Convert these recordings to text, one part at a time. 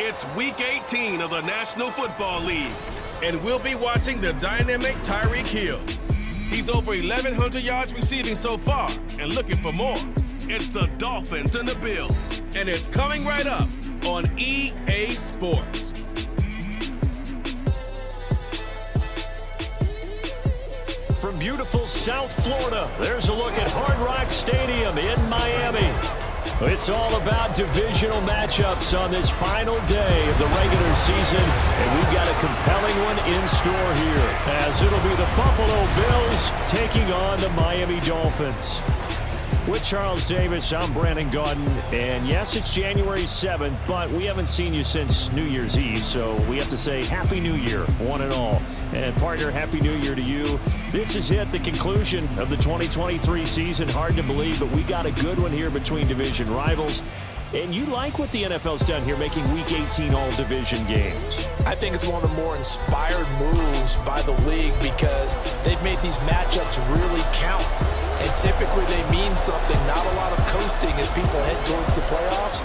It's Week 18 of the National Football League, and we'll be watching the dynamic Tyreek Hill. He's over 1,100 yards receiving so far and looking for more. It's the Dolphins and the Bills, and it's coming right up on EA Sports. From beautiful South Florida, there's a look at Hard Rock Stadium in Miami. It's all about divisional matchups on this final day of the regular season, and we've got a compelling one in store here, as it'll be the Buffalo Bills taking on the Miami Dolphins. With Charles Davis, I'm Brandon Gaudin, and yes, it's January 7th, but we haven't seen you since New Year's Eve, so we have to say Happy New Year, one and all. And partner, Happy New Year to you. This is it, the conclusion of the 2023 season. Hard to believe, but we got a good one here between division rivals. And you like what the NFL's done here, making Week 18 all-division games. I think it's one of the more inspired moves by the league because they've made these matchups really count. And typically they mean something, not a lot of coasting as people head towards the playoffs.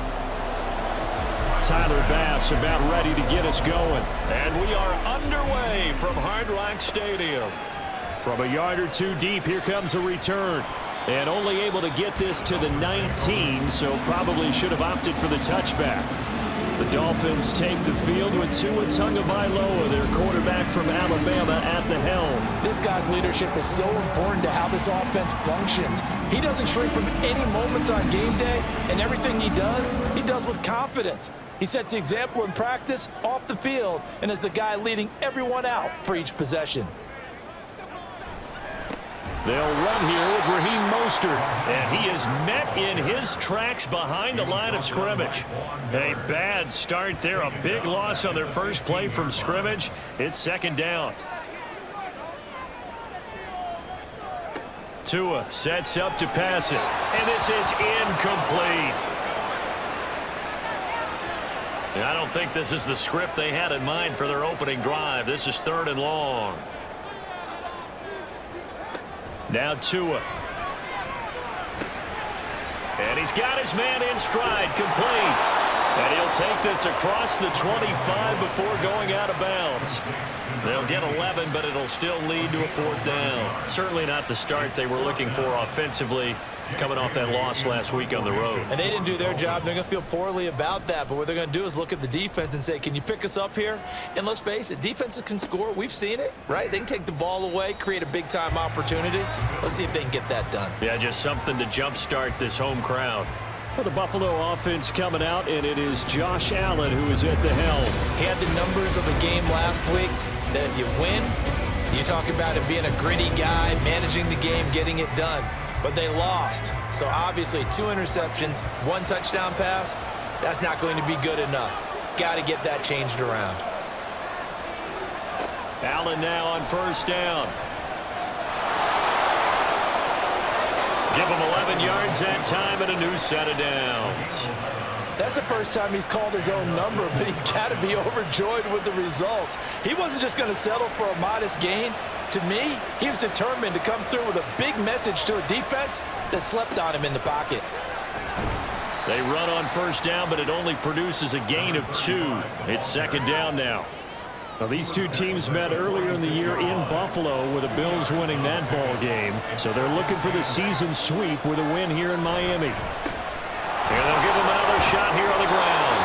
Tyler Bass about ready to get us going. And we are underway from Hard Rock Stadium. From a yard or two deep, here comes a return. And only able to get this to the 19, so probably should have opted for the touchback. The Dolphins take the field with Tua Tagovailoa, their quarterback from Alabama, at the helm. This guy's leadership is so important to how this offense functions. He doesn't shrink from any moments on game day, and everything he does with confidence. He sets the example in practice, off the field, and is the guy leading everyone out for each possession. They'll run here with Raheem Mostert, and he is met in his tracks behind the line of scrimmage. A bad start there, a big loss on their first play from scrimmage. It's second down. Tua sets up to pass it, and this is incomplete. I don't think this is the script they had in mind for their opening drive. This is 3rd and long. Now Tua. And he's got his man in stride, complete. And he'll take this across the 25 before going out of bounds. They'll get 11, but it'll still lead to a 4th down. Certainly not the start they were looking for offensively, coming off that loss last week on the road. And they didn't do their job. They're going to feel poorly about that. But what they're going to do is look at the defense and say, can you pick us up here? And let's face it, defenses can score. We've seen it, right? They can take the ball away, create a big-time opportunity. Let's see if they can get that done. Yeah, just something to jumpstart this home crowd. For the Buffalo offense coming out, and it is Josh Allen who is at the helm. He had the numbers of the game last week that if you win, you talk about him being a gritty guy, managing the game, getting it done. But they lost. So obviously 2 interceptions, 1 touchdown pass, that's not going to be good enough. Got to get that changed around. Allen now on 1st down. Give him 11 yards that time and a new set of downs. That's the first time he's called his own number, but he's got to be overjoyed with the results. He wasn't just going to settle for a modest gain. To me, he was determined to come through with a big message to a defense that slept on him in the pocket. They run on 1st down, but it only produces a gain of 2. It's 2nd down now. Now, these two teams met earlier in the year in Buffalo with the Bills winning that ball game. So they're looking for the season sweep with a win here in Miami. And they'll give him another shot here on the ground.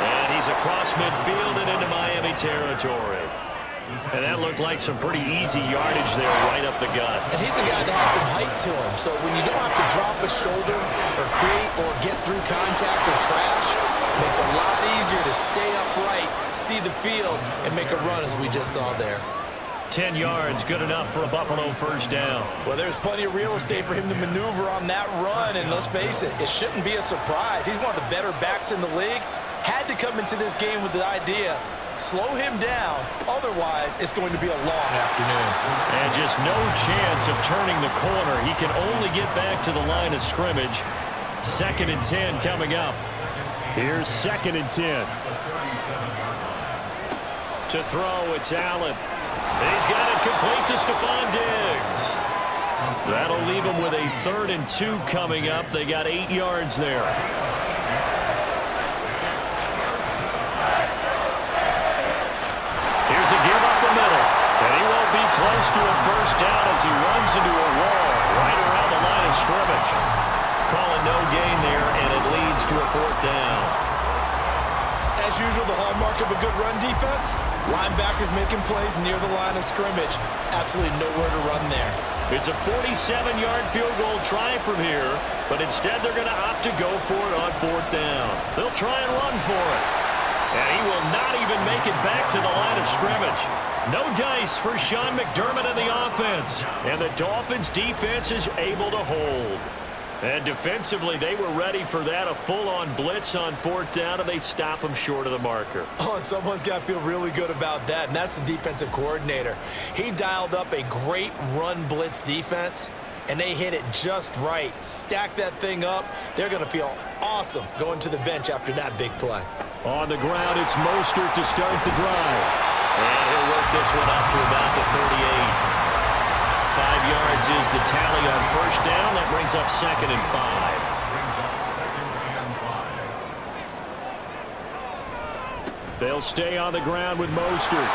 And he's across midfield and into Miami territory. And that looked like some pretty easy yardage there right up the gut. And he's a guy that has some height to him. So when you don't have to drop a shoulder or create or get through contact or trash, it makes it a lot easier to stay upright, see the field, and make a run as we just saw there. 10 yards, good enough for a Buffalo 1st down. Well, there's plenty of real estate for him to maneuver on that run, and let's face it, it shouldn't be a surprise. He's one of the better backs in the league. Had to come into this game with the idea, slow him down, otherwise it's going to be a long afternoon. And just no chance of turning the corner. He can only get back to the line of scrimmage. 2nd and 10 coming up. Here's 2nd and 10. To throw, it's Allen. He's got it complete to Stephon Diggs. That'll leave him with a 3rd and 2 coming up. They got 8 yards there. scrimmage. Calling no gain there, and it leads to a 4th down. As usual, the hallmark of a good run defense, linebackers making plays near the line of scrimmage. Absolutely nowhere to run there. It's a 47-yard field goal try from here, but instead they're going to opt to go for it on 4th down. They'll try and run for it. And he will not even make it back to the line of scrimmage. No dice for Sean McDermott and the offense. And the Dolphins defense is able to hold. And defensively, they were ready for that, a full-on blitz on 4th down, and they stop them short of the marker. Oh, and someone's got to feel really good about that, and that's the defensive coordinator. He dialed up a great run blitz defense, and they hit it just right. Stack that thing up. They're going to feel awesome going to the bench after that big play. On the ground, it's Mostert to start the drive. And he'll work this one up to about the 38. 5 yards is the tally on 1st down. That brings up 2nd and 5. They'll stay on the ground with Mostert.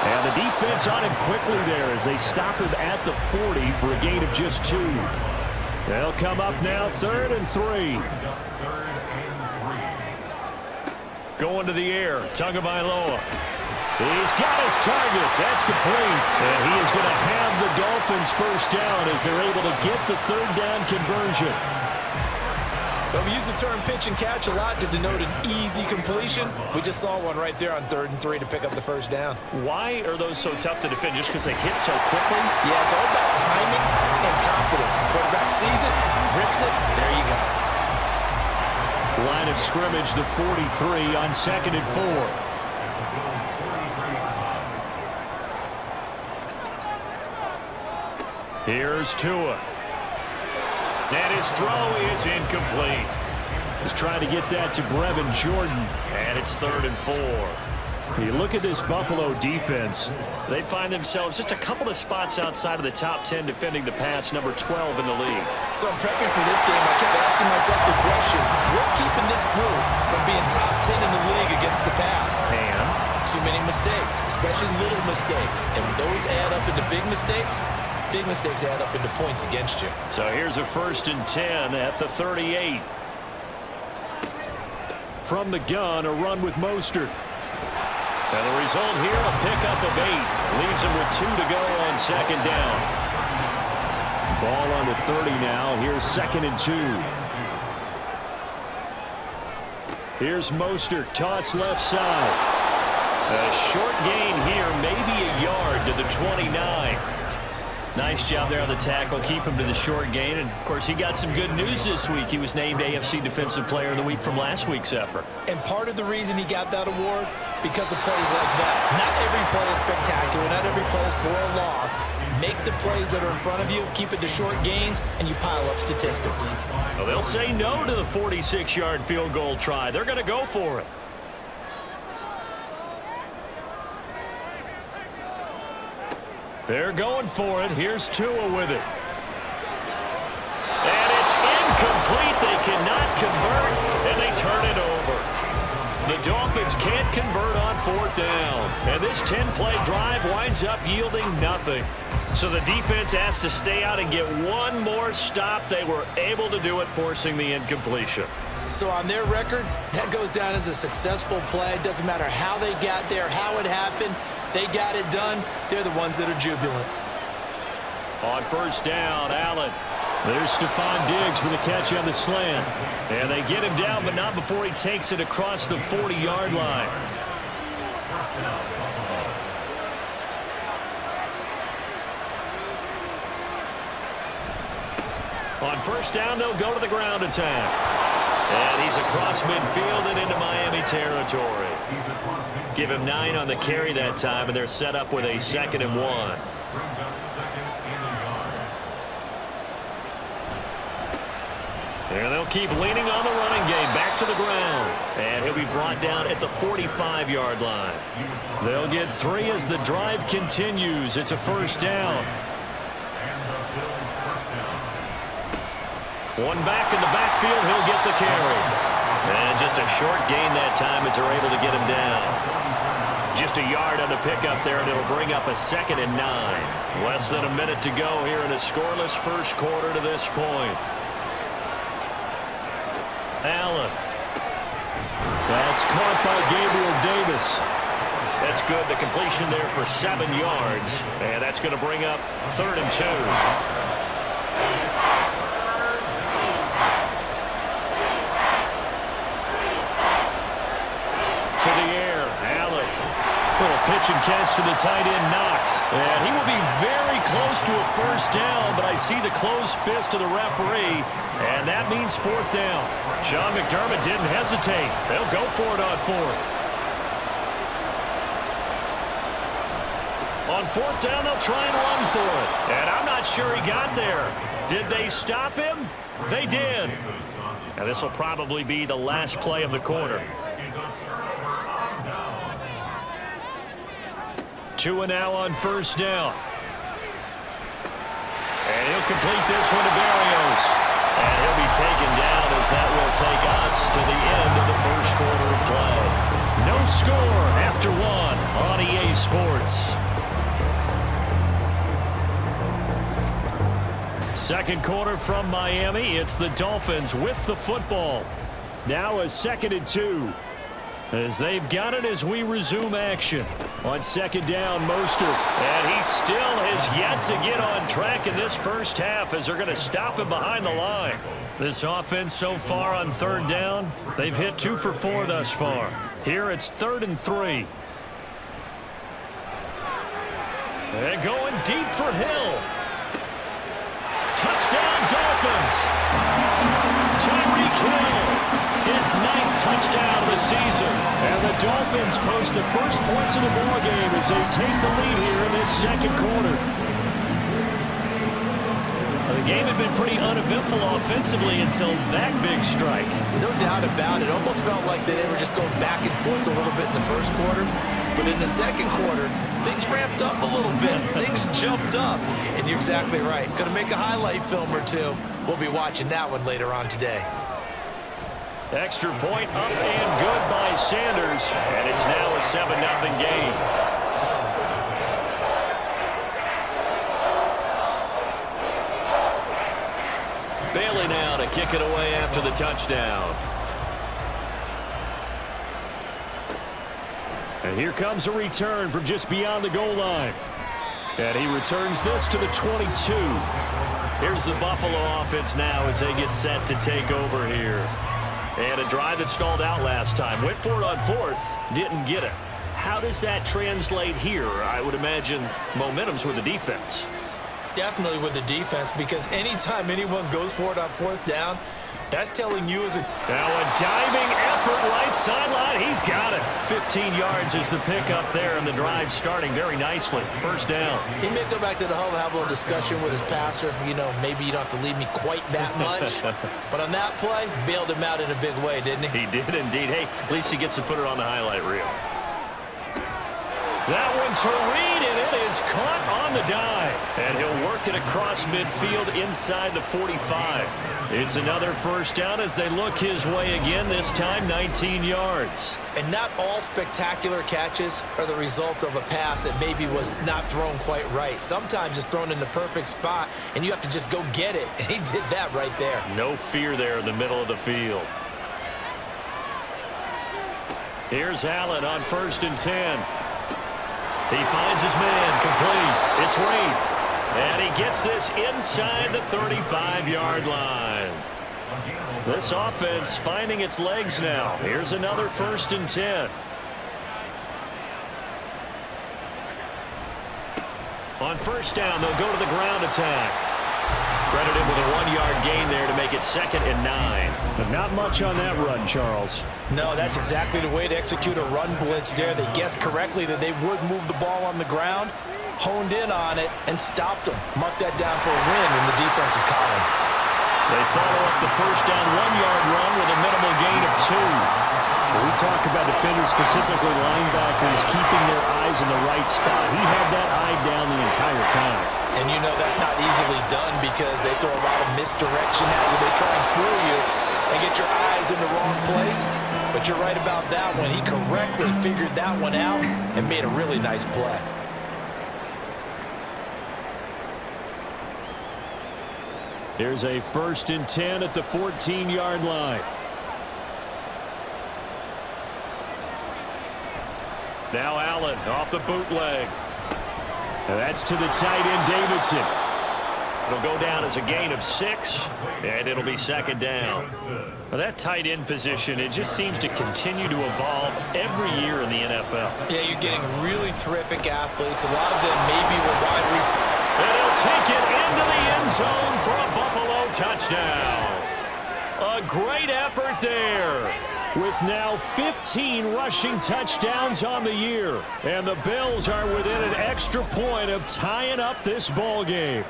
And the defense on him quickly there as they stop him at the 40 for a gain of just 2. They'll come up now 3rd and 3. Going to the air, Tagovailoa. He's got his target. That's complete. And he is going to have the Dolphins 1st down as they're able to get the 3rd down conversion. But we use the term pitch and catch a lot to denote an easy completion. We just saw one right there on 3rd and 3 to pick up the 1st down. Why are those so tough to defend? Just because they hit so quickly? Yeah, it's all about timing and confidence. Quarterback sees it, rips it, there you go. Line of scrimmage, the 43 on 2nd and 4. Here's Tua. And his throw is incomplete. He's trying to get that to Brevin Jordan. And it's 3rd and 4. You look at this Buffalo defense, they find themselves just a couple of spots outside of the top 10 defending the pass, number 12 in the league. So I'm prepping for this game. I kept asking myself the question, what's keeping this group from being top 10 in the league against the pass? And too many mistakes, especially little mistakes. And when those add up into big mistakes add up into points against you. So here's a 1st and 10 at the 38. From the gun, a run with Mostert. And the result here, a pickup of 8. Leaves him with 2 to go on 2nd down. Ball on the 30 now. Here's 2nd and 2. Here's Mostert. Toss left side. A short gain here, maybe a yard to the 29. Nice job there on the tackle. Keep him to the short gain. And, of course, he got some good news this week. He was named AFC Defensive Player of the Week from last week's effort. And part of the reason he got that award, because of plays like that. Not every play is spectacular. Not every play is for a loss. Make the plays that are in front of you, keep it to short gains, and you pile up statistics. Well, they'll say no to the 46-yard field goal try. They're going to go for it. They're going for it. Here's Tua with it. And it's incomplete. They cannot convert, and they turn it over. The Dolphins can't convert on 4th down. And this 10-play drive winds up yielding nothing. So the defense has to stay out and get one more stop. They were able to do it, forcing the incompletion. So on their record, that goes down as a successful play. It doesn't matter how they got there, how it happened. They got it done. They're the ones that are jubilant. On 1st down, Allen. There's Stephon Diggs for the catch on the slant. And they get him down, but not before he takes it across the 40-yard line. On 1st down, they'll go to the ground attack. And he's across midfield and into Miami territory. Give him 9 on the carry that time, and they're set up with a 2nd and 1. And they'll keep leaning on the running game. Back to the ground. And he'll be brought down at the 45-yard line. They'll get 3 as the drive continues. It's a 1st down. One back in the backfield. He'll get the carry. And just a short gain that time as they're able to get him down. Just a yard on the pickup there, and it'll bring up a 2nd and 9. Less than a minute to go here in a scoreless first quarter to this point. Allen. That's caught by Gabriel Davis. That's good. The completion there for 7 yards. And that's going to bring up 3rd and 2. To the air, Allen. Little pitch and catch to the tight end, Knox. And he will be very close to a first down, but I see the closed fist of the referee, and that means 4th down. Sean McDermott didn't hesitate. They'll go for it on 4th. On 4th down, they'll try and run for it. And I'm not sure he got there. Did they stop him? They did. And this will probably be the last play of the quarter. 2 now on first down. And he'll complete this one to Berrios. And he'll be taken down as that will take us to the end of the first quarter of play. No score after 1 on EA Sports. Second quarter from Miami. It's the Dolphins with the football. Now a 2nd and 2. As they've got it as we resume action. On 2nd down, Mostert. And he still has yet to get on track in this first half as they're going to stop him behind the line. This offense so far on 3rd down, they've hit 2 for 4 thus far. Here it's 3rd and 3. And going deep for Hill. Touchdown, Dolphins. Tyreek Hill. His 9th touchdown of the season. And the Dolphins post the first points of the ballgame as they take the lead here in this second quarter. The game had been pretty uneventful offensively until that big strike. No doubt about it. Almost felt like they were just going back and forth a little bit in the first quarter. But in the second quarter, things ramped up a little bit. Things jumped up. And you're exactly right. Going to make a highlight film or two. We'll be watching that one later on today. Extra point up and good by Sanders. And it's now a 7-0 game. Bailey now to kick it away after the touchdown. And here comes a return from just beyond the goal line. And he returns this to the 22. Here's the Buffalo offense now as they get set to take over here. And a drive that stalled out last time. Went for it on 4th. Didn't get it. How does that translate here? I would imagine momentum's with the defense. Definitely with the defense, because anytime anyone goes for it on 4th down, that's telling you as a... Now a diving effort right sideline. He's got it. 15 yards is the pickup there, and the drive starting very nicely. First down. He may go back to the huddle and have a little discussion with his passer. You know, maybe you don't have to leave me quite that much. But on that play, bailed him out in a big way, didn't he? He did indeed. Hey, at least he gets to put it on the highlight reel. That one to Reed, and it is caught on the dive. And he'll work it across midfield inside the 45. It's another first down as they look his way again, this time 19 yards. And not all spectacular catches are the result of a pass that maybe was not thrown quite right. Sometimes it's thrown in the perfect spot, and you have to just go get it. And he did that right there. No fear there in the middle of the field. Here's Allen on 1st and 10. He finds his man, complete. It's Reed. And he gets this inside the 35-yard line. This offense finding its legs now. Here's another 1st and 10. On first down, they'll go to the ground attack. Credited with a 1-yard gain there to make it 2nd and 9. But not much on that run, Charles. No, that's exactly the way to execute a run blitz there. They guessed correctly that they would move the ball on the ground, honed in on it, and stopped them. Mark that down for a win in the defense's column. They follow up the first down 1-yard run with a minimal gain of 2. When we talk about defenders, specifically linebackers, keeping their eyes in the right spot, he had that eye down the entire time. And you know that's not easily done because they throw a lot of misdirection at you. They try and fool you. and get your eyes in the wrong place. But you're right about that one. He correctly figured that one out and made a really nice play. Here's a 1st and 10 at the 14-yard line. Now Allen off the bootleg. And that's to the tight end, Davidson. It'll go down as a gain of 6, and it'll be 2nd down. Well, that tight end position, it just seems to continue to evolve every year in the NFL. Yeah, you're getting really terrific athletes. A lot of them maybe were wide receivers. And he'll take it into the end zone for a Buffalo touchdown. A great effort there, with now 15 rushing touchdowns on the year. And the Bills are within an extra point of tying up this ball game.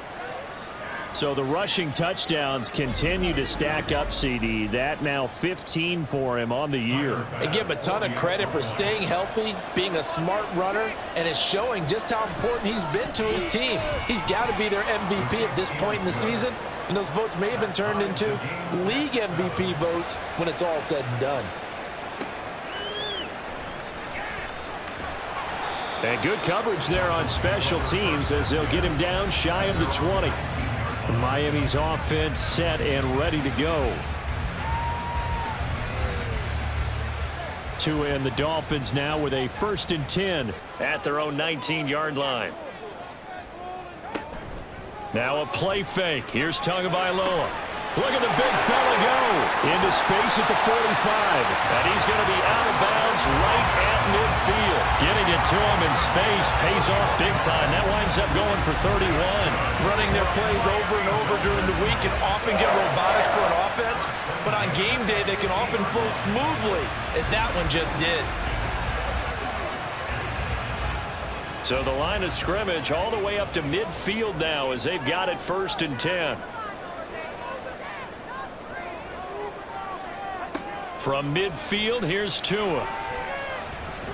So the rushing touchdowns continue to stack up, CD. That now 15 for him on the year. And give him a ton of credit for staying healthy, being a smart runner, and it's showing just how important he's been to his team. He's got to be their MVP at this point in the season, and those votes may have been turned into league MVP votes when it's all said and done. And good coverage there on special teams as they'll get him down shy of the 20. Miami's offense set and ready to go. To end the Dolphins now with a 1st and 10 at their own 19-yard line. Now a play fake. Here's Tagovailoa. Look at the big fella go into space at the 45. And he's going to be out of bounds right at midfield. Getting it to him in space pays off big time. That winds up going for 31. Running their plays over and over during the week can often get robotic for an offense, but on game day they can often flow smoothly, as that one just did. So the line of scrimmage all the way up to midfield now as they've got it 1st and 10. From midfield, here's Tua.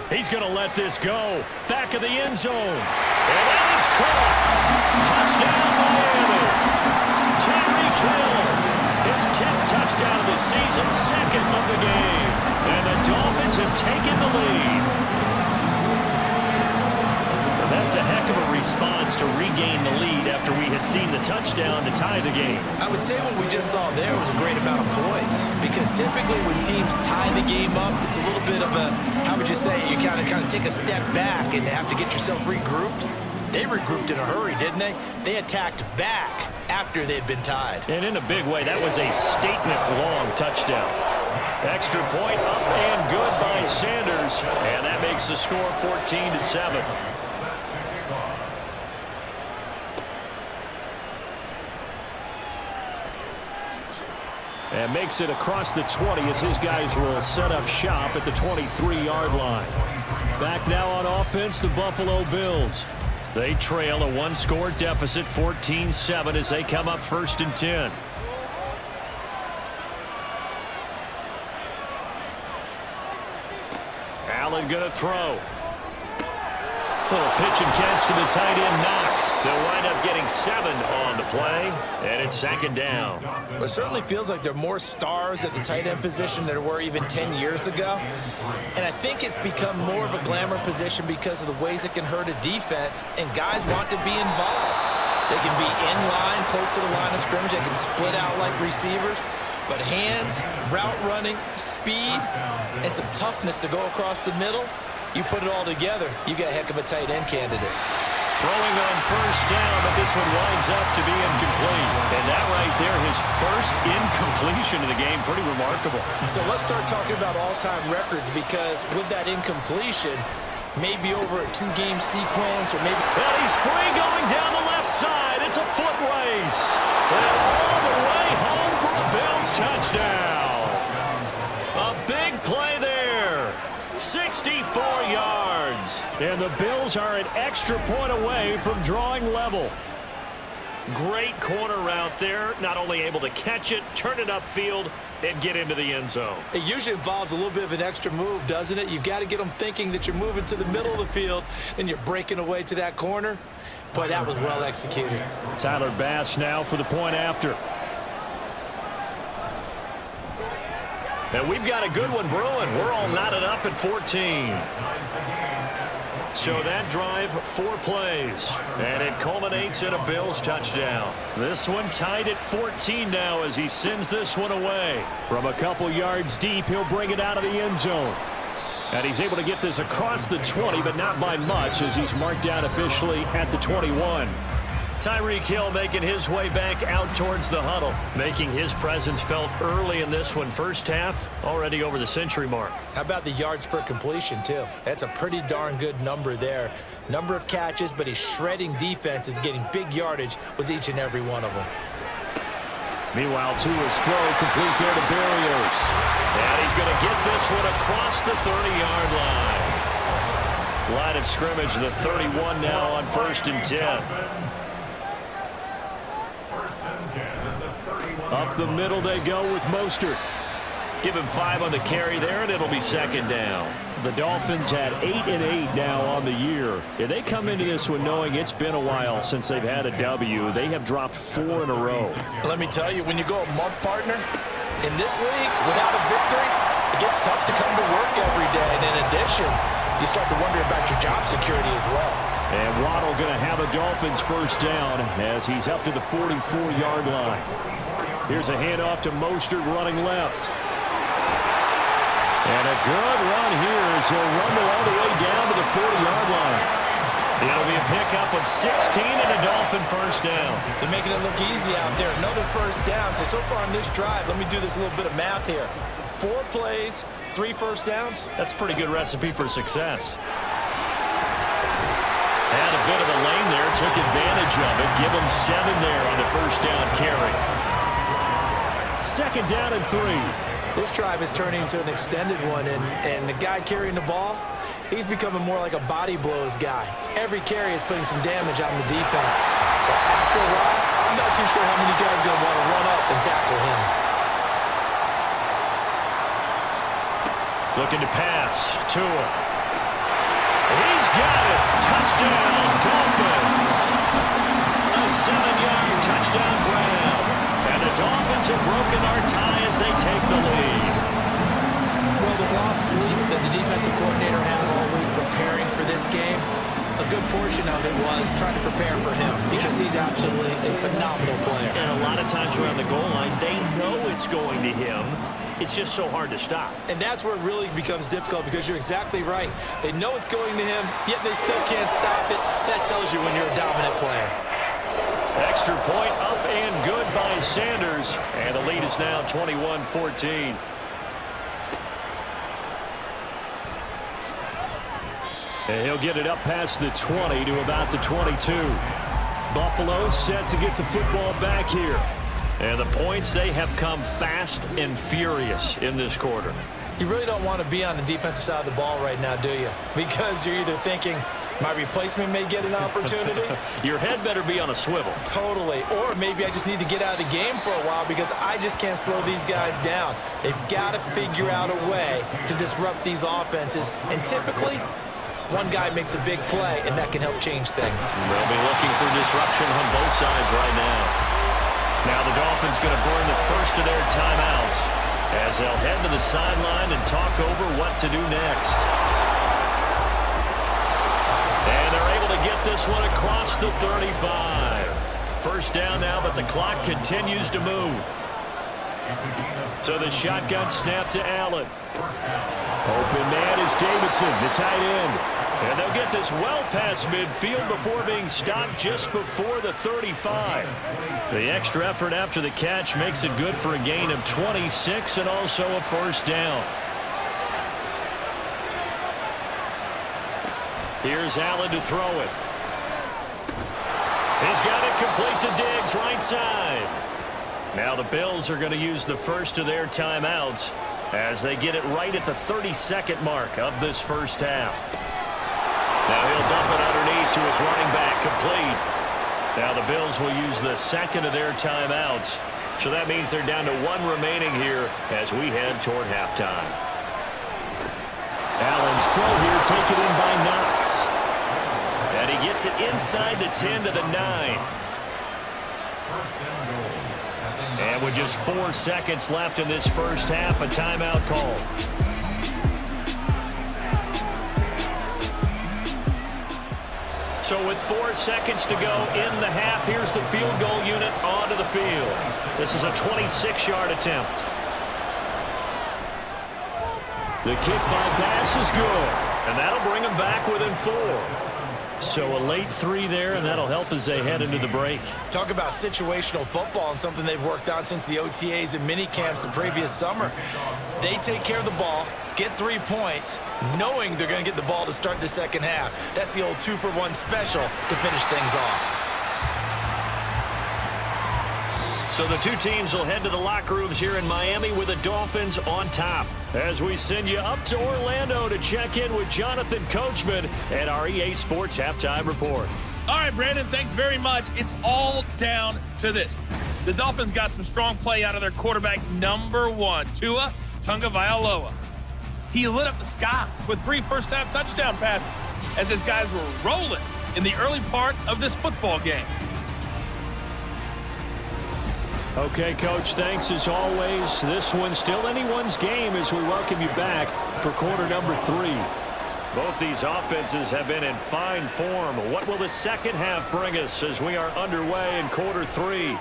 He's going to let this go. Back of the end zone. And that is caught. Touchdown, Miami. Tyreek Hill. His 10th touchdown of the season, 2nd of the game. And the Dolphins have taken the lead. That's a heck of a response to regain the lead after we had seen the touchdown to tie the game. I would say what we just saw there was a great amount of poise, because typically when teams tie the game up, it's a little bit of a, how would you say, you kind of take a step back and have to get yourself regrouped. They regrouped in a hurry, didn't they? They attacked back after they'd been tied. And in a big way, that was a statement-long touchdown. Extra point up and good by Sanders, and that makes the score 14-7. And makes it across the 20 as his guys will set up shop at the 23-yard line. Back now on offense, the Buffalo Bills. They trail a one-score deficit, 14-7, as they come up 1st and 10. Allen going to throw. Little pitch and catch to the tight end, Knox. They'll wind up getting 7 on the play, and it's 2nd down. It certainly feels like there are more stars at the tight end position than there were even 10 years ago. And I think it's become more of a glamour position because of the ways it can hurt a defense, and guys want to be involved. They can be in line, close to the line of scrimmage. They can split out like receivers. But hands, route running, speed, and some toughness to go across the middle, you put it all together, you got a heck of a tight end candidate. Throwing on 1st down, but this one winds up to be incomplete. And that right there, his first incompletion of the game, pretty remarkable. So let's start talking about all-time records, because with that incompletion, maybe over a 2-game sequence, or maybe... And he's free going down the left side. It's a foot race. And all the way home for a Bills touchdown. A big play there. 64 yards. And the Bills are an extra point away from drawing level. Great corner route there. Not only able to catch it, turn it upfield, and get into the end zone. It usually involves a little bit of an extra move, doesn't it? You've got to get them thinking that you're moving to the middle of the field and you're breaking away to that corner. Boy, that was well executed. Tyler Bass now for the point after. And we've got a good one brewing. We're all knotted up at 14. So that drive, 4 plays. And it culminates in a Bills touchdown. This one tied at 14 now as he sends this one away. From a couple yards deep, he'll bring it out of the end zone. And he's able to get this across the 20, but not by much as he's marked down officially at the 21. Tyreek Hill making his way back out towards the huddle, making his presence felt early in this one. First half, already over the century mark. How about the yards per completion, too? That's a pretty darn good number there. Number of catches, but he's shredding defenses, getting big yardage with each and every one of them. Meanwhile, Tua's throw complete there to Barrios. And he's going to get this one across the 30-yard line. Line of scrimmage, the 31 now on 1st and 10. Up the middle they go with Mostert. Give him 5 on the carry there, and it'll be 2nd down. The Dolphins had 8-8 now on the year. Yeah, they come into this one knowing it's been a while since they've had a W. They have dropped 4 in a row. Let me tell you, when you go a month partner in this league without a victory, it gets tough to come to work every day. And in addition, you start to wonder about your job security as well. And Waddle going to have a Dolphins first down as he's up to the 44-yard line. Here's a handoff to Mostert running left. And a good run here as he'll rumble all the way down to the 40-yard line. It'll be a pickup of 16 and a Dolphin first down. They're making it look easy out there. Another first down. So far on this drive, let me do this little bit of math here. 4 plays, 3 first downs. That's a pretty good recipe for success. Had a bit of a lane there, took advantage of it. Give him 7 there on the first down carry. 2nd down and 3. This drive is turning into an extended one, and the guy carrying the ball, he's becoming more like a body blows guy. Every carry is putting some damage on the defense. So after a while, I'm not too sure how many guys are going to want to run up and tackle him. Looking to pass. Tua. He's got it. Touchdown, Dolphins. A 7-yard touchdown grab. And the Dolphins have broken our tie as they take the lead. Well, the lost sleep that the defensive coordinator had all week preparing for this game, a good portion of it was trying to prepare for him because he's absolutely a phenomenal player. And a lot of times around the goal line, they know it's going to him. It's just so hard to stop. And that's where it really becomes difficult because you're exactly right. They know it's going to him, yet they still can't stop it. That tells you when you're a dominant player. Extra point up and good by Sanders. And the lead is now 21-14. And he'll get it up past the 20 to about the 22. Buffalo set to get the football back here. And the points, they have come fast and furious in this quarter. You really don't want to be on the defensive side of the ball right now, do you? Because you're either thinking, my replacement may get an opportunity. Your head better be on a swivel. Totally. Or maybe I just need to get out of the game for a while because I just can't slow these guys down. They've got to figure out a way to disrupt these offenses. And typically, one guy makes a big play, and that can help change things. They'll be looking for disruption on both sides right now. Now the Dolphins going to burn the first of their timeouts as they'll head to the sideline and talk over what to do next. And they're able to get this one across the 35. First down now, but the clock continues to move. So the shotgun snap to Allen. Open man is Davidson, the tight end. And they'll get this well past midfield before being stopped just before the 35. The extra effort after the catch makes it good for a gain of 26 and also a first down. Here's Allen to throw it. He's got it complete to Diggs, right side. Now the Bills are going to use the first of their timeouts as they get it right at the 32nd mark of this first half. Now he'll dump it underneath to his running back, complete. Now the Bills will use the second of their timeouts. So that means they're down to 1 remaining here as we head toward halftime. Allen's throw here taken in by Knox. And he gets it inside the 10 to the 9. And with just 4 seconds left in this first half, a timeout call. So with 4 seconds to go in the half, here's the field goal unit onto the field. This is a 26-yard attempt. The kick by Bass is good, and that'll bring them back within 4. So a late 3 there, and that'll help as they head into the break. Talk about situational football and something they've worked on since the OTAs and mini camps the previous summer. They take care of the ball, get 3 points, knowing they're going to get the ball to start the second half. That's the old 2-for-1 special to finish things off. So the two teams will head to the locker rooms here in Miami with the Dolphins on top. As we send you up to Orlando to check in with Jonathan Coachman at our EA Sports Halftime Report. All right, Brandon, thanks very much. It's all down to this. The Dolphins got some strong play out of their quarterback, number 1, Tua Tagovailoa. He lit up the sky with 3 first-half touchdown passes as his guys were rolling in the early part of this football game. Okay, Coach, thanks as always. This one's still anyone's game as we welcome you back for quarter number 3. Both these offenses have been in fine form. What will the second half bring us as we are underway in quarter 3?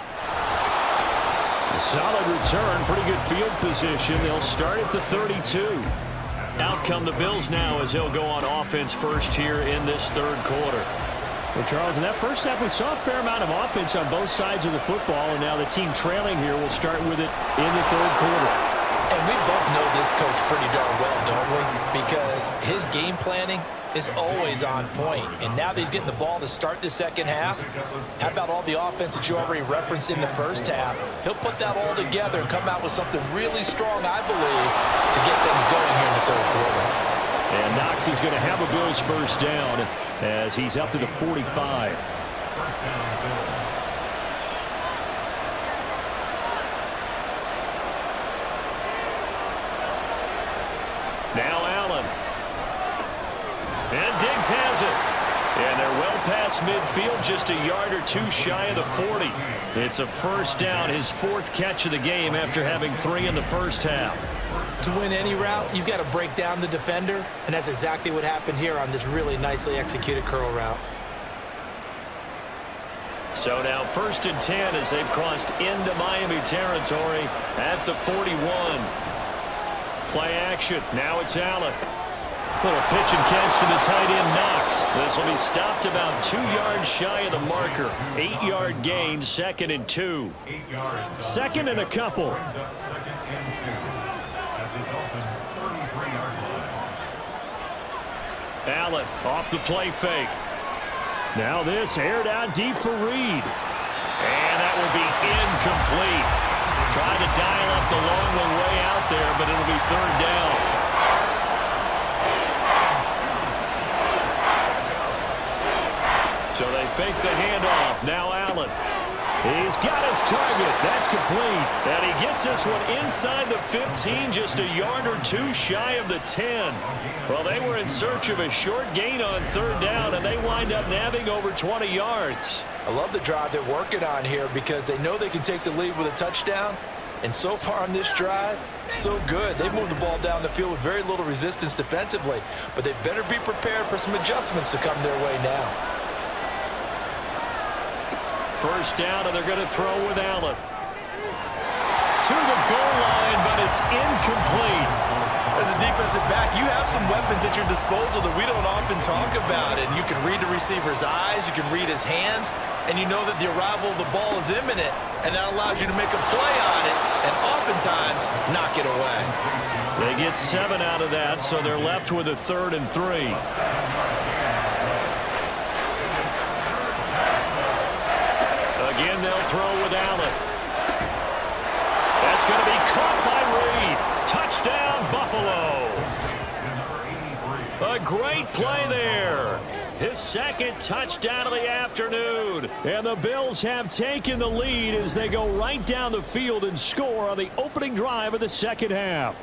A solid return, pretty good field position. They'll start at the 32. Out come the Bills now as they'll go on offense first here in this third quarter. Well, Charles, in that first half, we saw a fair amount of offense on both sides of the football, and now the team trailing here will start with it in the third quarter. And we both know this coach pretty darn well, don't we? Because his game planning is always on point. And now that he's getting the ball to start the second half, how about all the offense that you already referenced in the first half? He'll put that all together and come out with something really strong, I believe, to get things going here in the third quarter. And Knox is going to have a Bills first down as he's up to the 45. Now Allen. And Diggs has it. And they're well past midfield, just a yard or 2 shy of the 40. It's a first down, his 4th catch of the game after having 3 in the first half. To win any route, you've got to break down the defender, and that's exactly what happened here on this really nicely executed curl route. So now 1st and 10 as they've crossed into Miami territory at the 41. Play action. Now it's Allen. Little pitch and catch to the tight end, Knox. This will be stopped about 2 yards shy of the marker. 8-yard gain, 2nd and 2. 2nd and a couple. Allen off the play fake. Now this aired out deep for Reed. And that will be incomplete. Trying to dial up the long one way out there, but it'll be 3rd down. So they fake the handoff. Now Allen. He's got his target. That's complete. And he gets this one inside the 15, just a yard or 2 shy of the 10. Well, they were in search of a short gain on 3rd down, and they wind up nabbing over 20 yards. I love the drive they're working on here because they know they can take the lead with a touchdown. And so far on this drive, so good. They've moved the ball down the field with very little resistance defensively, but they better be prepared for some adjustments to come their way now. First down, and they're going to throw with Allen. To the goal line, but it's incomplete. As a defensive back, you have some weapons at your disposal that we don't often talk about. And you can read the receiver's eyes, you can read his hands, and you know that the arrival of the ball is imminent, and that allows you to make a play on it and oftentimes knock it away. They get 7 out of that, so they're left with a 3rd and 3. Again, they'll throw with Allen. That's going to be caught by Reed. Touchdown, Buffalo. A great play there. His 2nd touchdown of the afternoon. And the Bills have taken the lead as they go right down the field and score on the opening drive of the second half.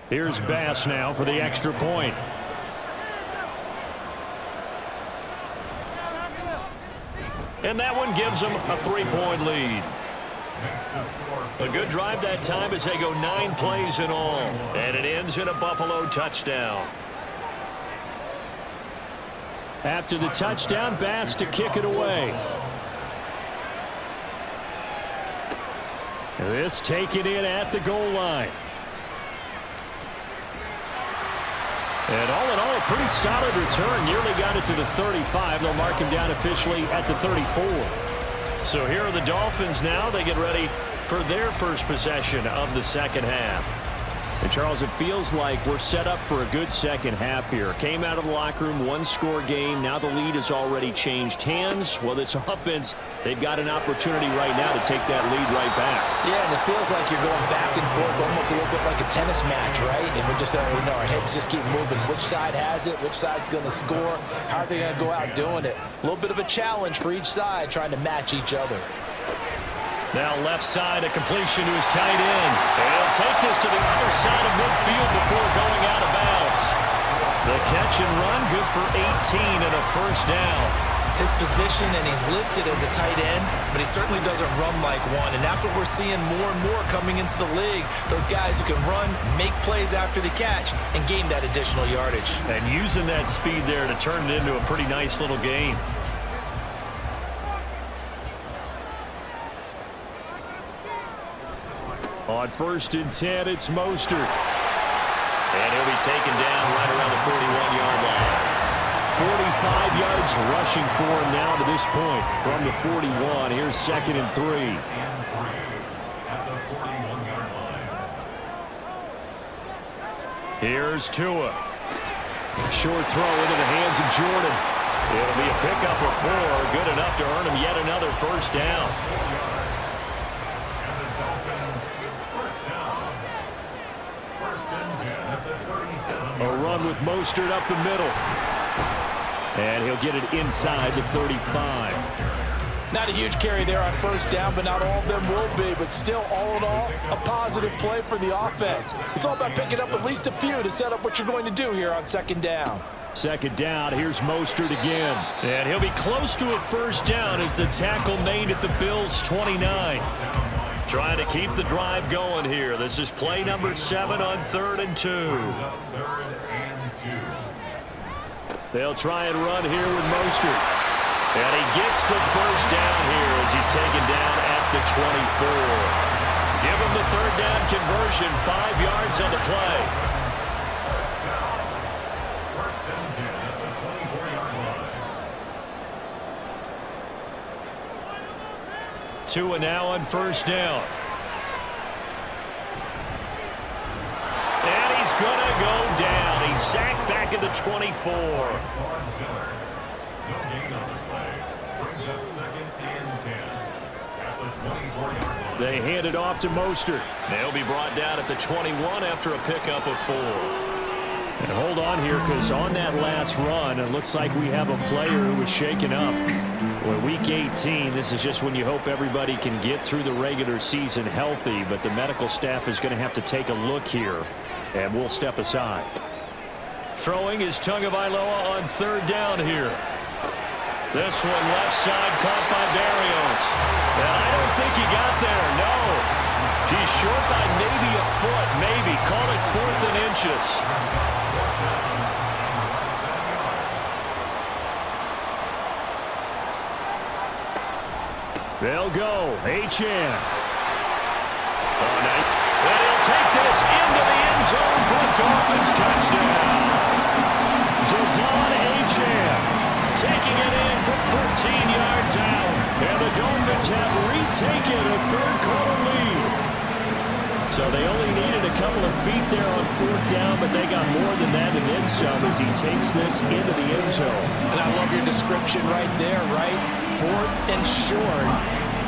Here's Bass now for the extra point. And that one gives them a 3-point lead. A good drive that time as they go 9 plays in all. And it ends in a Buffalo touchdown. After the touchdown, Bass to kick it away. This taken in at the goal line. And all in all, a pretty solid return. Nearly got it to the 35. They'll mark him down officially at the 34. So here are the Dolphins now. They get ready for their first possession of the second half. And Charles, it feels like we're set up for a good second half here. Came out of the locker room, 1-score game. Now the lead has already changed hands. Well, this offense, they've got an opportunity right now to take that lead right back. Yeah, and it feels like you're going back and forth, almost a little bit like a tennis match, right? And we're just, our heads just keep moving. Which side has it? Which side's going to score? How are they going to go out doing it? A little bit of a challenge for each side, trying to match each other. Now left side, a completion to his tight end. And he'll take this to the other side of midfield before going out of bounds. The catch and run, good for 18 and a first down. His position, and he's listed as a tight end, but he certainly doesn't run like one, and that's what we're seeing more and more coming into the league. Those guys who can run, make plays after the catch, and gain that additional yardage. And using that speed there to turn it into a pretty nice little game. On 1st and 10, it's Mostert. And he'll be taken down right around the 41-yard line. 45 yards rushing for him now to this point. From the 41, here's 2nd and 3. Here's Tua. Short throw into the hands of Jordan. It'll be a pickup of 4, good enough to earn him yet another first down. A run with Mostert up the middle. And he'll get it inside the 35. Not a huge carry there on first down, but not all of them will be. But still, all in all, a positive play for the offense. It's all about picking up at least a few to set up what you're going to do here on 2nd down. 2nd down, here's Mostert again. And he'll be close to a first down as the tackle made at the Bills' 29. Trying to keep the drive going here. This is play number 7 on 3rd and 2. They'll try and run here with Mostert. And he gets the first down here as he's taken down at the 24. Give him the 3rd down conversion, 5 yards on the play. Tua now on first down. And he's going to go down. He's sacked back at the 24. They hand it off to Mostert. They'll be brought down at the 21 after a pickup of 4. And hold on here, because on that last run, it looks like we have a player who was shaken up. Well, week 18, this is just when you hope everybody can get through the regular season healthy, but the medical staff is going to have to take a look here, and we'll step aside. Throwing is Tagovailoa on 3rd down here. This one left side caught by Barrios. And I don't think he got there, no. He's short by maybe a foot, maybe. Call it 4th and inches. They'll go. Achane. And he'll take this into the end zone for a Dolphins touchdown. Devon Achane taking it in from 14 yards out. And the Dolphins have retaken a 3rd-quarter lead. So they only needed a couple of feet there on 4th down, but they got more than that and then some as he takes this into the end zone. And I love your description right there, right? 4th and short.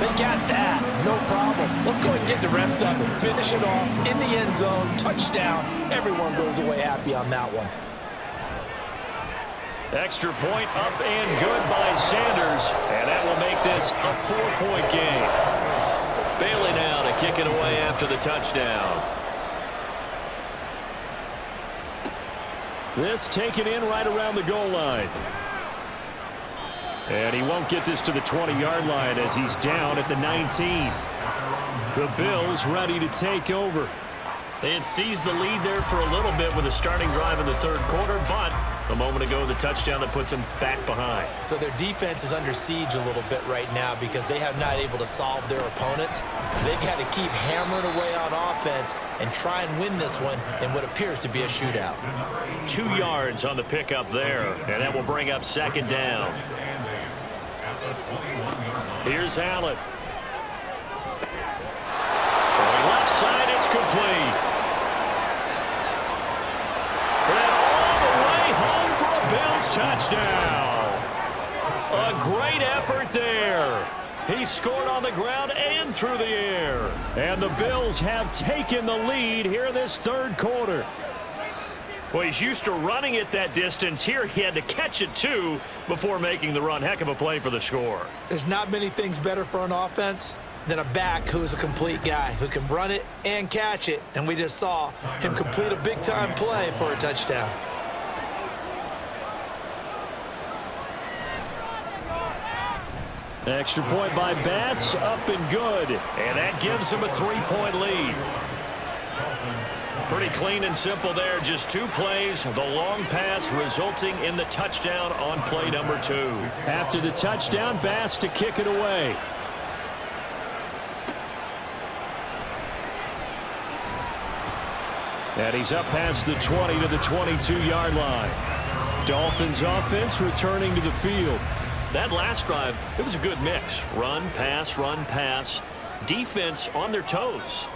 They got that. No problem. Let's go ahead and get the rest of it. Finish it off in the end zone. Touchdown. Everyone goes away happy on that one. Extra point up and good by Sanders. And that will make this a 4-point game. Bailey now to kick it away after the touchdown. This taken in right around the goal line. And he won't get this to the 20-yard line as he's down at the 19. The Bills ready to take over. They had seized the lead there for a little bit with a starting drive in the third quarter, but a moment ago, the touchdown that puts them back behind. So their defense is under siege a little bit right now because they have not able to solve their opponents. So they've got to keep hammering away on offense and try and win this one in what appears to be a shootout. 2 yards on the pickup there, and that will bring up second down. Here's Allen. Throwing left side, it's complete. Bills touchdown. A great effort there. He scored on the ground and through the air. And the Bills have taken the lead here in this third quarter. Well, he's used to running it that distance. Here he had to catch it, too, before making the run. Heck of a play for the score. There's not many things better for an offense than a back who is a complete guy who can run it and catch it. And we just saw him complete a big-time play for a touchdown. Extra point by Bass, up and good. And that gives him a 3-point lead. Pretty clean and simple there. Just 2 plays. The long pass resulting in the touchdown on play number 2. After the touchdown, Bass to kick it away. And he's up past the 20 to the 22-yard line. Dolphins offense returning to the field. That last drive, it was a good mix. Run, pass, defense on their toes.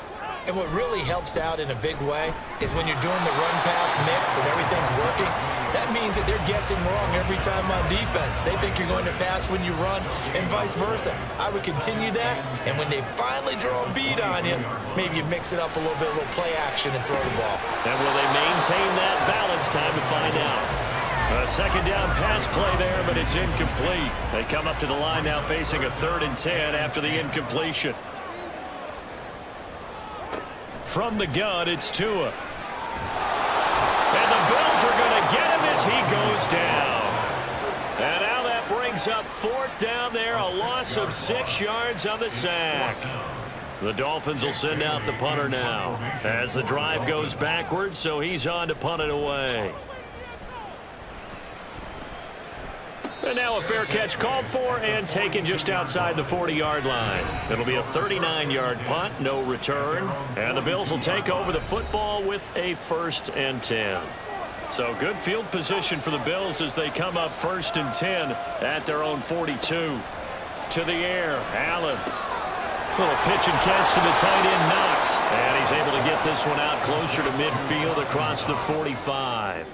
And what really helps out in a big way is when you're doing the run-pass mix and everything's working, that means that they're guessing wrong every time on defense. They think you're going to pass when you run and vice versa. I would continue that, and when they finally draw a bead on you, maybe you mix it up a little bit, a little play action and throw the ball. And will they maintain that balance? Time to find out. A second down pass play there, but it's incomplete. They come up to the line now facing a 3rd and 10 after the incompletion. From the gun, it's Tua. And the Bills are going to get him as he goes down. And now that brings up 4th down there, a loss of 6 yards on the sack. The Dolphins will send out the punter now as the drive goes backwards, so he's on to punt it away. And now a fair catch called for and taken just outside the 40-yard line. It'll be a 39-yard punt, no return. And the Bills will take over the football with a 1st and 10. So good field position for the Bills as they come up 1st and 10 at their own 42. To the air, Allen. Little pitch and catch to the tight end, Knox. And he's able to get this one out closer to midfield across the 45.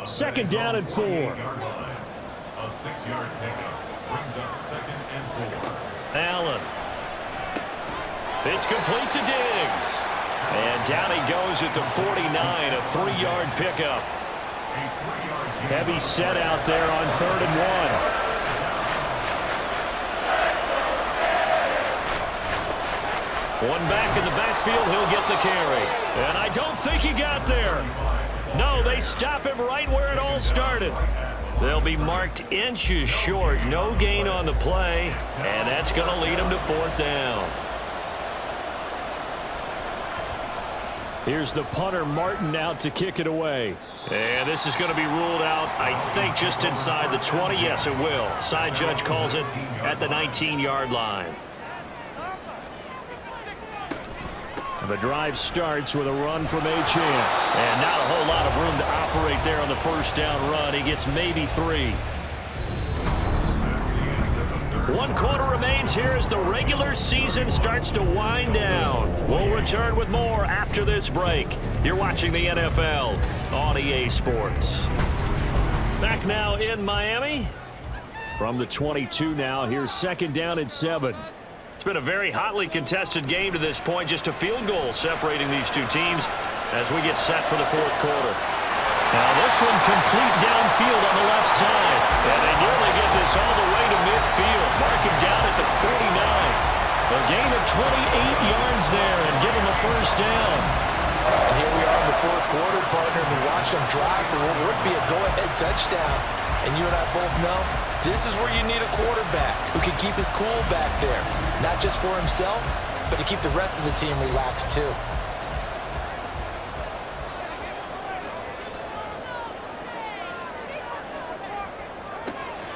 Second down and 4. A 6-yard pickup brings up 2nd and 4. Allen. It's complete to Diggs. And down he goes at the 49, a 3-yard pickup. Heavy set out there on 3rd and 1. One back in the backfield, he'll get the carry. And I don't think he got there. No, they stop him right where it all started. They'll be marked inches short. No gain on the play, and that's going to lead them to 4th down. Here's the punter, Martin, out to kick it away. And this is going to be ruled out, I think, just inside the 20. Yes, it will. Side judge calls it at the 19-yard line. The drive starts with a run from Achane. And not a whole lot of room to operate there on the 1st down run. He gets maybe 3. 1 quarter remains here as the regular season starts to wind down. We'll return with more after this break. You're watching the NFL on EA Sports. Back now in Miami. From the 22 now, here's 2nd down and 7. It's been a very hotly contested game to this point. Just a field goal separating these 2 teams as we get set for the 4th quarter. Now this one complete downfield on the left side. And they nearly get this all the way to midfield. Mark him down at the 49. A gain of 28 yards there and give him the 1st down. And here we are in the 4th quarter, partner. We watch them drive for what would be a go-ahead touchdown. And you and I both know This is where you need a quarterback who can keep his cool back there, not just for himself, but to keep the rest of the team relaxed too.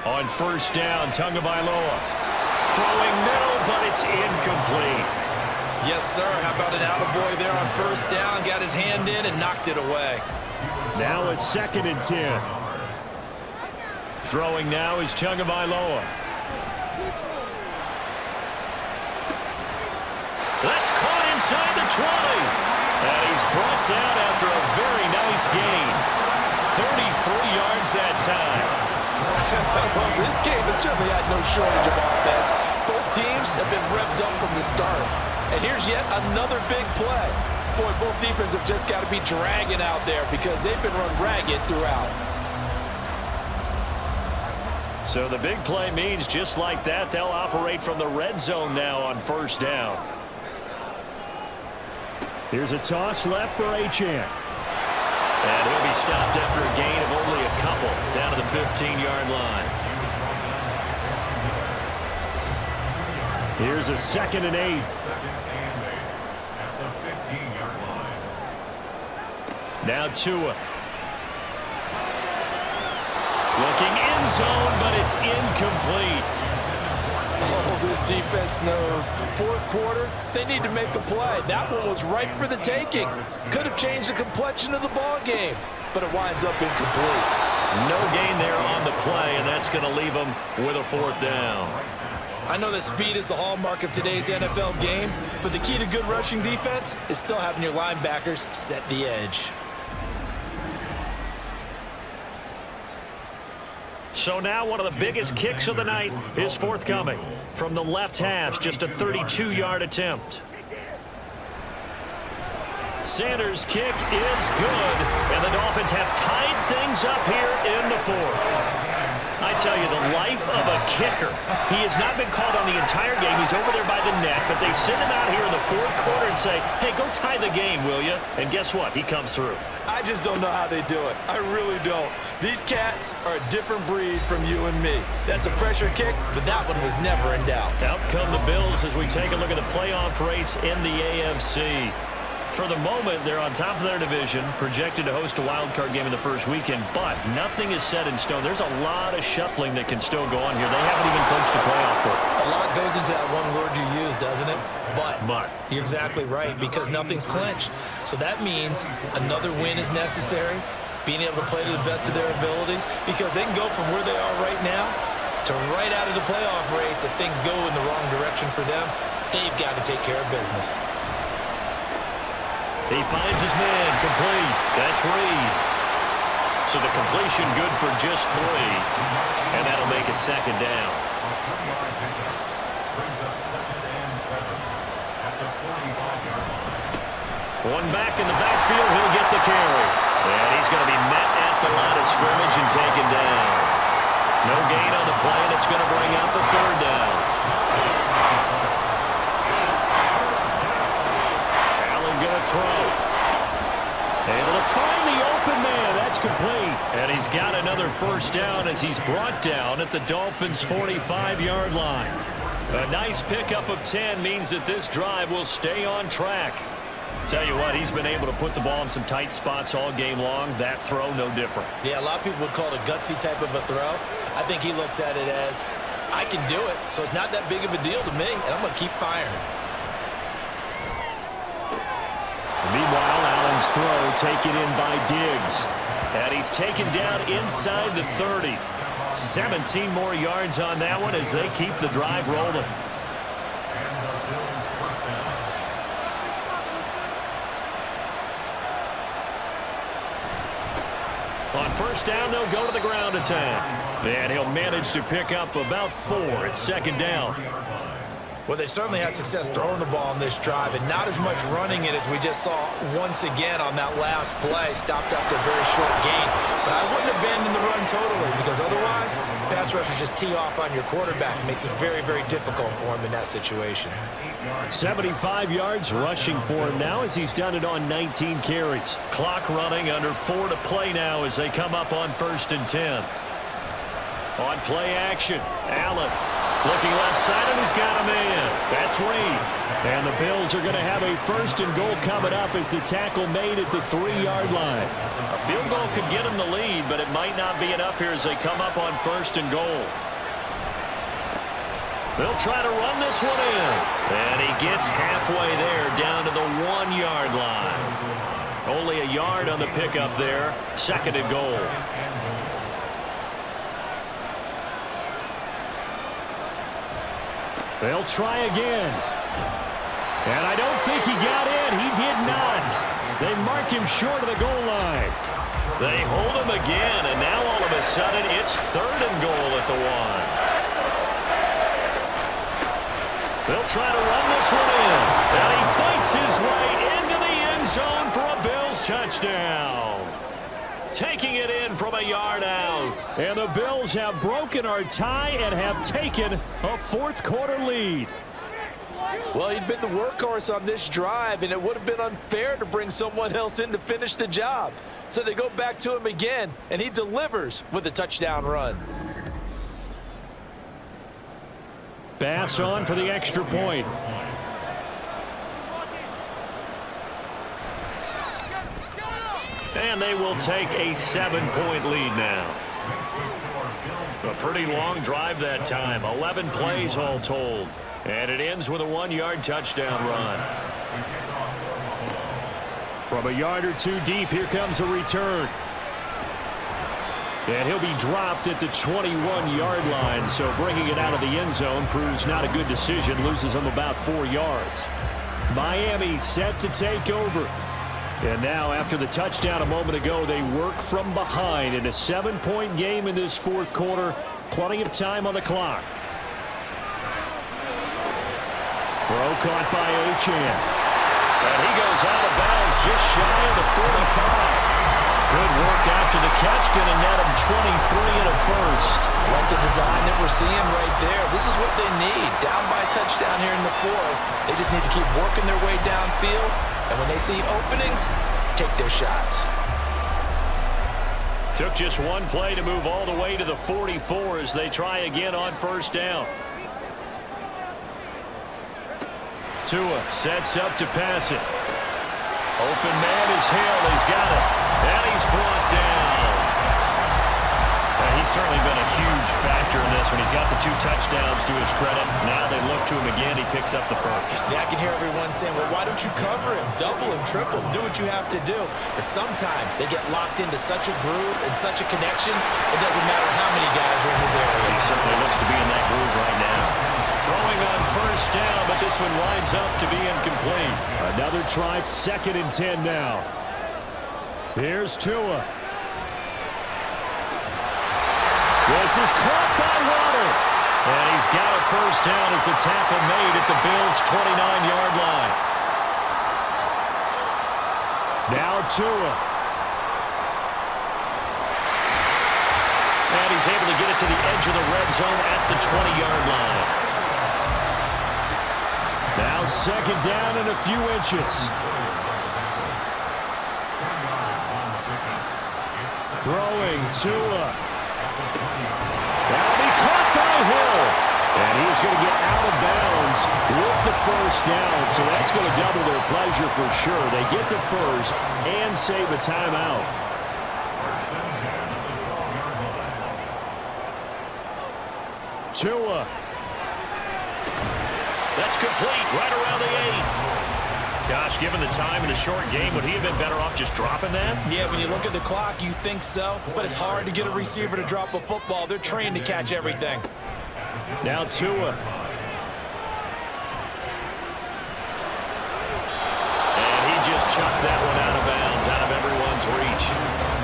On first down, Tagovailoa throwing middle, but it's incomplete. Yes, sir. How about an attaboy there on first down? Got his hand in and knocked it away. Now a 2nd and 10. Throwing now is Tagovailoa. That's caught inside the 20. And he's brought down after a very nice gain. 33 yards that time. Well, this game has certainly had no shortage of offense. Both teams have been revved up from the start. And here's yet another big play. Boy, both defenses have just got to be dragging out there because they've been run ragged throughout. So the big play means just like that, they'll operate from the red zone now on first down. Here's a toss left for Achane. And he'll be stopped after a gain of only a couple down to the 15-yard line. Here's a 2nd and 8. 2nd and 8 at the 15-yard line. Now Tua. Looking end zone, but it's incomplete. Oh, this defense knows. Fourth quarter, they need to make a play. That one was ripe for the taking. Could have changed the complexion of the ball game, but it winds up incomplete. No gain there on the play, and that's going to leave them with a 4th down. I know that speed is the hallmark of today's NFL game, but the key to good rushing defense is still having your linebackers set the edge. So now one of the biggest kicks of the night is forthcoming. From the left hash, just a 32-yard attempt. Sanders' kick is good, and the Dolphins have tied things up here in the 4th. I tell you, the life of a kicker. He has not been called on the entire game. He's over there by the neck, but they send him out here in the 4th quarter and say, hey, go tie the game, will you? And guess what? He comes through. I just don't know how they do it. I really don't. These cats are a different breed from you and me. That's a pressure kick, but that one was never in doubt. Out come the Bills as we take a look at the playoff race in the AFC. For the moment, they're on top of their division, projected to host a wild card game in the first weekend, but nothing is set in stone. There's a lot of shuffling that can still go on here. They haven't even clinched a playoff berth. A lot goes into that one word you use, doesn't it? But. You're exactly right, because nothing's clinched. So that means another win is necessary, being able to play to the best of their abilities, because they can go from where they are right now to right out of the playoff race. If things go in the wrong direction for them, they've got to take care of business. He finds his man, complete. That's Reed. So the completion good for just 3, and that'll make it 2nd down. Brings up 2nd and 7 at the 45-yard line. One back in the backfield, he'll get the carry. And he's going to be met at the line of scrimmage and taken down. No gain on the play, and it's going to bring out the 3rd down. Allen going to throw. Able to find the open man. That's complete. And he's got another 1st down as he's brought down at the Dolphins' 45-yard line. A nice pickup of 10 means that this drive will stay on track. Tell you what, he's been able to put the ball in some tight spots all game long. That throw, no different. Yeah, a lot of people would call it a gutsy type of a throw. I think he looks at it as, I can do it, so it's not that big of a deal to me, and I'm going to keep firing. Meanwhile, Allen's throw taken in by Diggs. And he's taken down inside the 30. 17 more yards on that one as they keep the drive rolling. On first down, they'll go to the ground attack. And he'll manage to pick up about 4. It's 2nd down. Well, they certainly had success throwing the ball on this drive and not as much running it as we just saw once again on that last play. Stopped after a very short gain. But I wouldn't abandon the run totally because otherwise, pass rushers just tee off on your quarterback. It makes it very, very difficult for him in that situation. 75 yards rushing for him now as he's done it on 19 carries. Clock running under 4 to play now as they come up on 1st and 10. On play action, Allen looking left side, and he's got a man. That's Reed. And the Bills are going to have a 1st and goal coming up as the tackle made at the 3-yard line. A field goal could get them the lead, but it might not be enough here as they come up on 1st and goal. They'll try to run this one in. And he gets halfway there down to the 1-yard line. Only a yard on the pickup there. 2nd and goal. They'll try again. And I don't think he got in. He did not. They mark him short of the goal line. They hold him again, and now all of a sudden it's 3rd and goal at the 1. They'll try to run this one in. And he fights his way into the end zone for a Bills touchdown. Taking it in from a yard out. And the Bills have broken our tie and have taken a 4th quarter lead. Well, he'd been the workhorse on this drive, and it would have been unfair to bring someone else in to finish the job. So they go back to him again, and he delivers with a touchdown run. Bass on for the extra point. And they will take a 7-point lead now. A pretty long drive that time. 11 plays all told. And it ends with a 1-yard touchdown run. From a yard or two deep, here comes a return. And he'll be dropped at the 21-yard line. So bringing it out of the end zone proves not a good decision. Loses him about 4 yards. Miami set to take over. And now, after the touchdown a moment ago, they work from behind in a 7-point game in this 4th quarter. Plenty of time on the clock. Throw caught by Achane. And he goes out of bounds just shy of the 45. Good work after the catch. Going to net him 23 and a 1st. Like the design that we're seeing right there. This is what they need. Down by a touchdown here in the 4th. They just need to keep working their way downfield. And when they see openings, take their shots. Took just one play to move all the way to the 44 as they try again on 1st down. Tua sets up to pass it. Open man is Hill. He's got it. And he's brought down. And he's certainly been a huge factor in this one. He's got the 2 touchdowns to his credit. Now they look to him again. He picks up the 1st. Yeah, I can hear everyone saying, well, why don't you cover him? Double him, triple him, do what you have to do. But sometimes they get locked into such a groove and such a connection, it doesn't matter how many guys are in his area. He certainly looks to be in that groove right now. Throwing on 1st down, but this one winds up to be incomplete. Another try, 2nd and 10 now. Here's Tua. This is caught by Waddle. And he's got a 1st down as the tackle made at the Bills' 29-yard line. Now Tua. And he's able to get it to the edge of the red zone at the 20-yard line. Now 2nd down and a few inches. Throwing Tua. That'll be caught by Hill. And he's going to get out of bounds with the 1st down. So that's going to double their pleasure for sure. They get the 1st and save a timeout. Tua. That's complete right around the 8. Gosh, given the time in a short game, would he have been better off just dropping that? Yeah, when you look at the clock, you think so. But it's hard to get a receiver to drop a football. They're trained to catch everything. Now Tua. And he just chucked that one out of bounds, out of everyone's reach.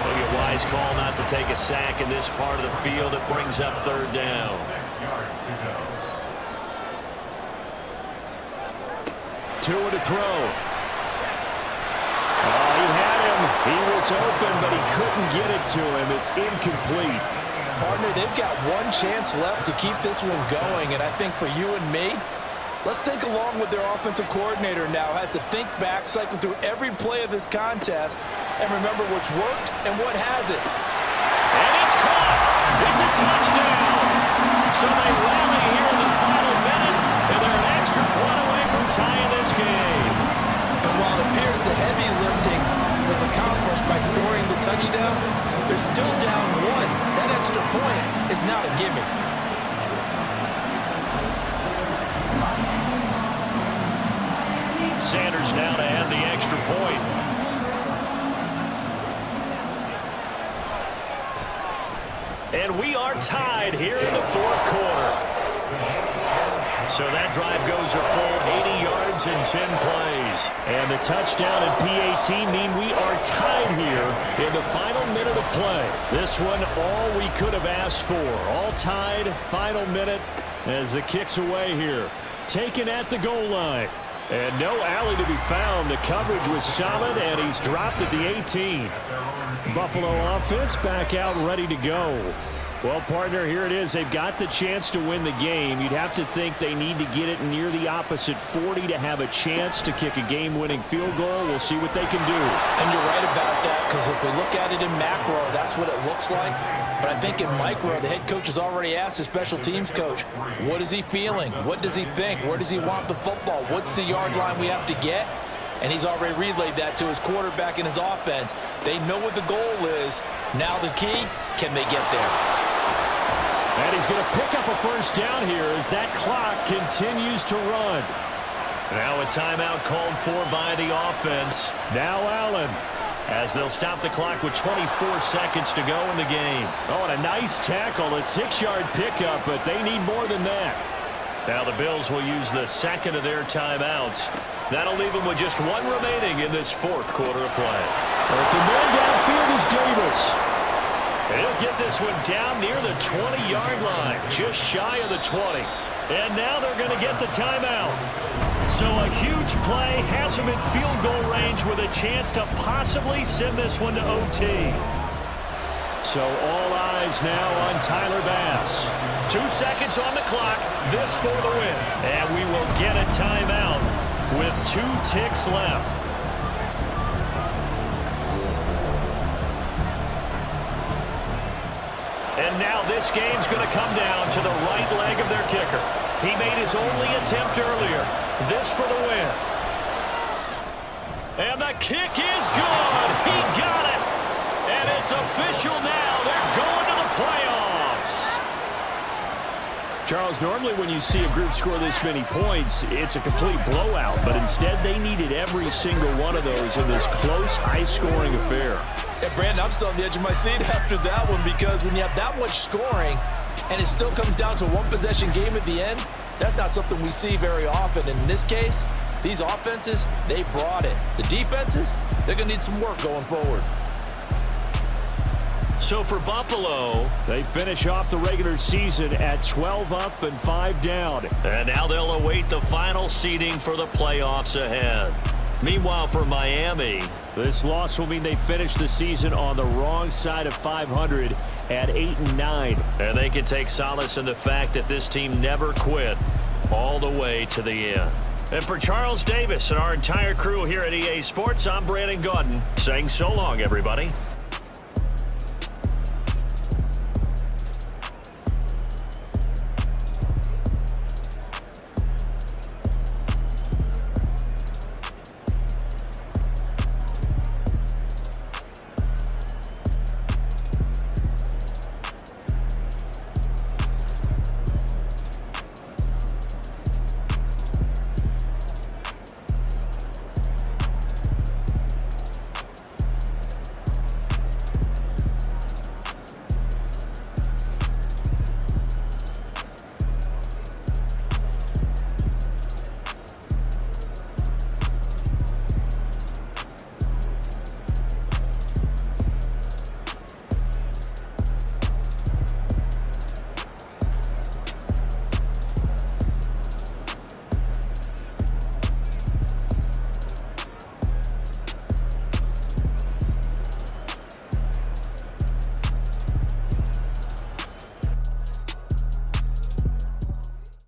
Maybe a wise call not to take a sack in this part of the field. It brings up 3rd down. 6 yards to go. Tua to throw. Oh, he had him. He was open, but he couldn't get it to him. It's incomplete. Partner, they've got one chance left to keep this one going, and I think for you and me, let's think along with their offensive coordinator now. Has to think back, cycle through every play of this contest, and remember what's worked and what hasn't. And it's caught. It's a touchdown. So they rally here in the final minute, and they're an extra point away from tying this game. And while it appears the heavy lifting was accomplished by scoring the touchdown, they're still down 1. That extra point is not a gimme. Sanders now to add the extra point. And we are tied here in the fourth quarter. So that drive goes a full 80 yards in 10 plays. And the touchdown and PAT mean we are tied here in the final minute of play. This one all we could have asked for. All tied, final minute as the kick's away here. Taken at the goal line. And no alley to be found. The coverage was solid, and he's dropped at the 18. Buffalo offense back out ready to go. Well, partner, here it is. They've got the chance to win the game. You'd have to think they need to get it near the opposite 40 to have a chance to kick a game-winning field goal. We'll see what they can do. And you're right about that, because if we look at it in macro, that's what it looks like. But I think in micro, the head coach has already asked the special teams coach, what is he feeling? What does he think? Where does he want the football? What's the yard line we have to get? And he's already relayed that to his quarterback and his offense. They know what the goal is. Now the key, can they get there? And he's going to pick up a first down here as that clock continues to run. Now a timeout called for by the offense. Now Allen, as they'll stop the clock with 24 seconds to go in the game. Oh, and a nice tackle, a 6-yard pickup, but they need more than that. Now the Bills will use the second of their timeouts. That'll leave them with just one remaining in this fourth quarter of play. Open man downfield is Davis. And he'll get this one down near the 20-yard line, just shy of the 20. And now they're going to get the timeout. So a huge play has him in field goal range with a chance to possibly send this one to OT. So all eyes now on Tyler Bass. 2 seconds on the clock, this for the win. And we will get a timeout with 2 ticks left. And now this game's going to come down to the right leg of their kicker. He made his only attempt earlier. This for the win. And the kick is good. He got it. And it's official now. They're going to the playoffs. Charles, normally when you see a group score this many points, it's a complete blowout. But instead, they needed every single one of those in this close, high-scoring affair. Yeah, Brandon, I'm still on the edge of my seat after that one, because when you have that much scoring and it still comes down to a one-possession game at the end, that's not something we see very often. And in this case, these offenses, they brought it. The defenses, they're going to need some work going forward. So for Buffalo, they finish off the regular season at 12 up and 5 down. And now they'll await the final seeding for the playoffs ahead. Meanwhile, for Miami, this loss will mean they finish the season on the wrong side of 500 at 8-9. And they can take solace in the fact that this team never quit all the way to the end. And for Charles Davis and our entire crew here at EA Sports, I'm Brandon Gaudin saying so long, everybody.